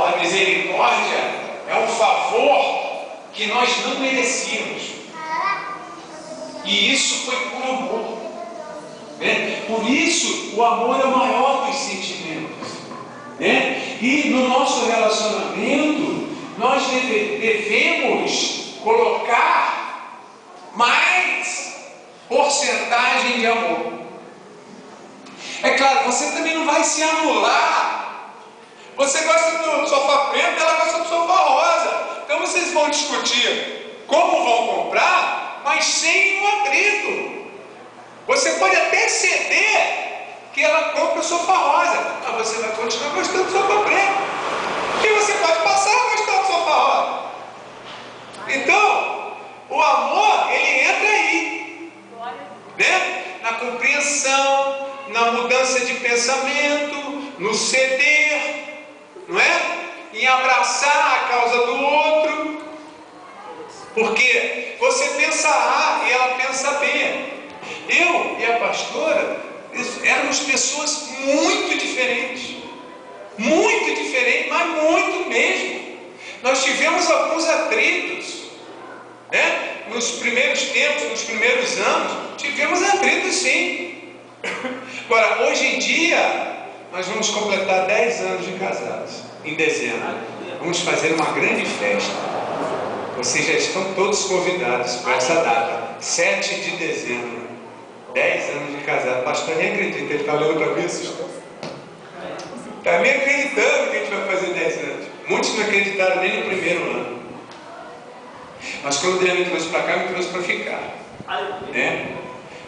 A misericórdia é um favor que nós não merecíamos. E isso foi por amor. Por isso, o amor é o maior dos sentimentos. E no nosso relacionamento, nós devemos colocar mais porcentagem de amor. É claro, você também não vai se anular. Você gosta do sofá preto, ela gosta do sofá rosa. Então vocês vão discutir como vão comprar, mas sem um atrito. Você pode até ceder que ela compre o sofá rosa, mas você vai continuar gostando do sofá preto. E você pode passar a gostar do sofá rosa. Então, o amor, ele entra aí, na compreensão, na mudança de pensamento, no ceder, não é? Em abraçar a causa do outro, porque você pensa A e ela pensa B. Eu e a pastora éramos pessoas muito diferentes, mas muito mesmo. Nós tivemos alguns atritos, nos primeiros tempos, nos primeiros anos, tivemos atritos sim. Agora, hoje em dia, nós vamos completar 10 anos de casados, em dezembro. Vamos fazer uma grande festa. Vocês já estão todos convidados para essa data, 7 de dezembro. 10 anos de casado. O pastor nem acredita, ele está olhando para mim, assustou. Está nem acreditando que a gente vai fazer 10 anos. Muitos não acreditaram nem no primeiro ano. Mas quando Deus me trouxe para cá, me trouxe para ficar.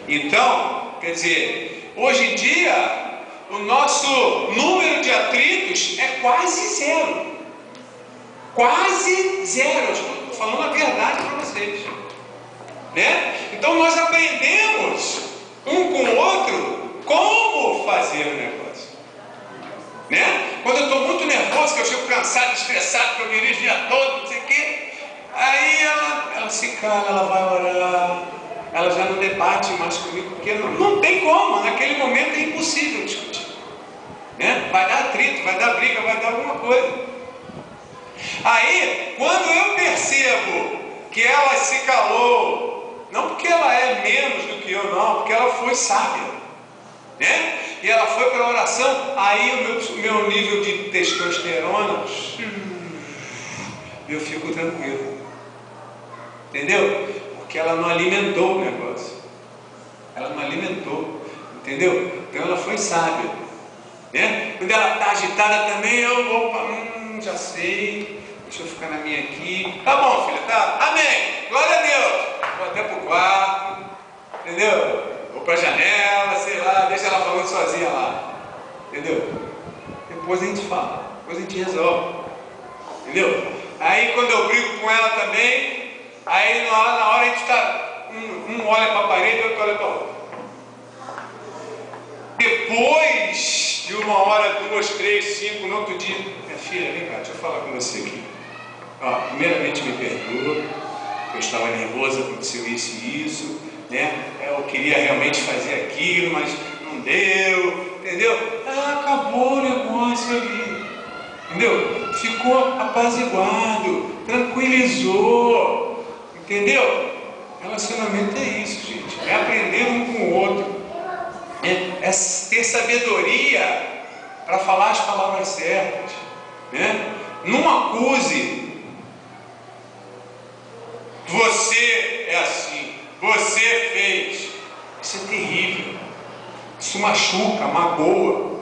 Então, quer dizer, hoje em dia, o nosso número de atritos é quase zero. Quase zero. Eu estou falando a verdade para vocês. Então nós aprendemos um com o outro como fazer o negócio. Quando eu estou muito nervoso, que eu chego cansado, estressado, que eu dirijo o dia todo, não sei o quê, aí ela se cala, ela vai orar, ela já não debate mais comigo, porque não tem como, naquele momento é impossível discutir. Vai dar atrito, vai dar briga, vai dar alguma coisa. Aí, quando eu percebo que ela se calou, não porque ela é menos do que eu, não, porque ela foi sábia, e ela foi para a oração, aí o meu nível de testosterona, eu fico tranquilo. Entendeu? Porque ela não alimentou o negócio. Ela não alimentou. Entendeu? Então ela foi sábia. Né? Quando ela está agitada também, já sei. Deixa eu ficar na minha aqui. Tá bom, filha, tá? Amém. Glória a Deus. Vou até pro quarto. Entendeu? Vou pra janela, sei lá. Deixa ela falando sozinha lá. Entendeu? Depois a gente fala. Depois a gente resolve. Entendeu? Aí quando eu brigo com ela também, aí na hora a gente está, um olha para a parede, o outro olha para o outro. Depois de 1 hora, 2, 3, 5, no outro dia, minha filha, vem cá, deixa eu falar com você aqui. Ó, primeiramente me perdoa, eu estava nervosa, aconteceu isso e isso, né? Eu queria realmente fazer aquilo, mas não deu, entendeu? Acabou o negócio ali, entendeu? Ficou apaziguado, tranquilizou, entendeu? Relacionamento é isso, gente, é aprender um com o outro, é ter sabedoria para falar as palavras certas, né? Não acuse. Você é assim, você fez. Isso é terrível. Isso machuca, magoa.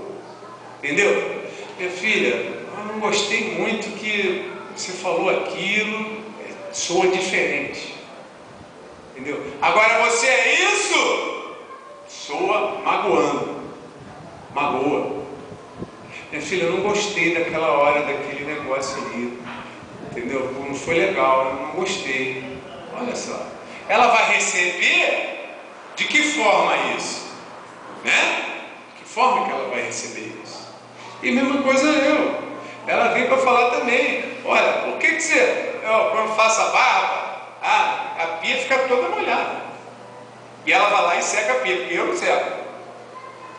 Entendeu? Minha filha, eu não gostei muito que você falou aquilo, soa diferente. Entendeu? Agora você é isso, soa magoando. Magoa. Minha filha, eu não gostei daquela hora, daquele negócio ali. Entendeu? Não foi legal, eu não gostei. Olha só. Ela vai receber de que forma isso? Né? De que forma que ela vai receber isso? E mesma coisa eu. Ela vem para falar também. Olha, por que você, quando faço a barba, a pia fica toda molhada. E ela vai lá e seca a pia, porque eu não seco.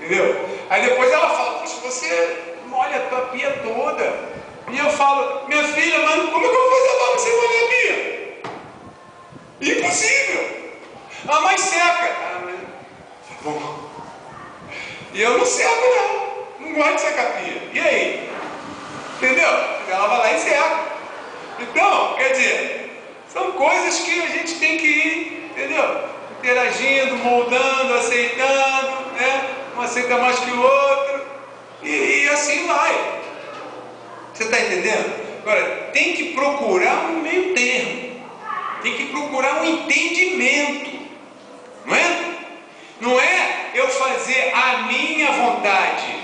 Entendeu? Aí depois ela fala, poxa, você molha a tua pia toda. E eu falo, minha filha, mas como é que eu vou fazer a barba sem molhar a pia? Impossível! Ah, mas seca! Tá bom. E eu não seco não gosto de secar a pia. E aí? Entendeu? Ela vai lá e seca. Então, quer dizer, são coisas que a gente tem que ir, entendeu? Interagindo, moldando, aceitando, né? Um aceita mais que o outro. E assim vai. Você está entendendo? Agora, tem que procurar um meio termo. Tem que procurar um entendimento. Não é? Não é eu fazer a minha vontade.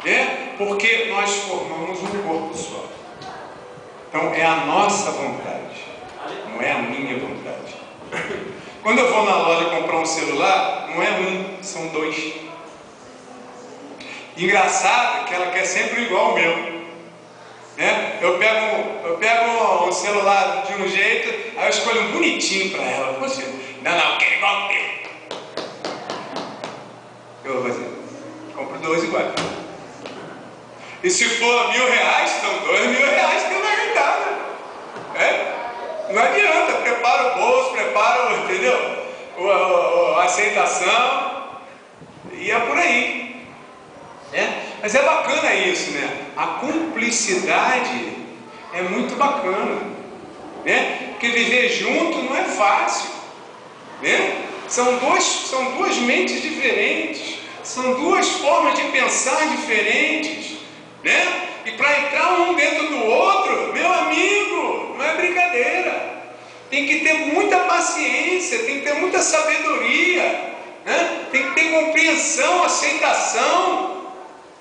Né? Porque nós formamos um corpo só. Então, é a nossa vontade. Não é a minha vontade. Quando eu vou na loja comprar um celular, não é um, são 2. Engraçado que ela quer sempre igual ao meu. Né? Eu pego um celular de um jeito, aí eu escolho um bonitinho para ela. Poxa, não, quero igual ao teu. Eu vou fazer. Compro 2 iguais. E se for R$1.000, são R$2.000 que eu vou arrecadar. Não adianta, prepara o bolso, entendeu? A aceitação. E é por aí. Mas é bacana isso, né? A cumplicidade é muito bacana, né? Porque viver junto não é fácil, né? São duas mentes diferentes, são 2 formas de pensar diferentes, né? E para entrar um dentro do outro, meu amigo, não é brincadeira. Tem que ter muita paciência, tem que ter muita sabedoria, né? Tem que ter compreensão, aceitação.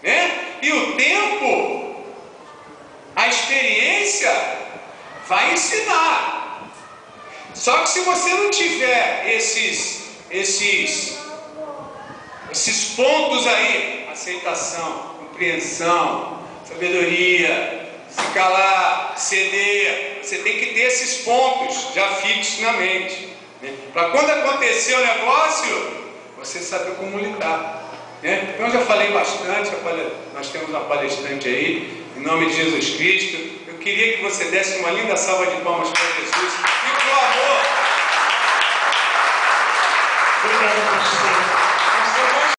Né? E o tempo, a experiência vai ensinar. Só que se você não tiver esses pontos aí, aceitação, compreensão, sabedoria, se calar, ceder, você tem que ter esses pontos já fixos na mente, né? Para quando acontecer o negócio, você saber como lidar. Então eu já falei bastante, nós temos uma palestrante aí, em nome de Jesus Cristo. Eu queria que você desse uma linda salva de palmas para Jesus e por amor. Obrigada, pastor.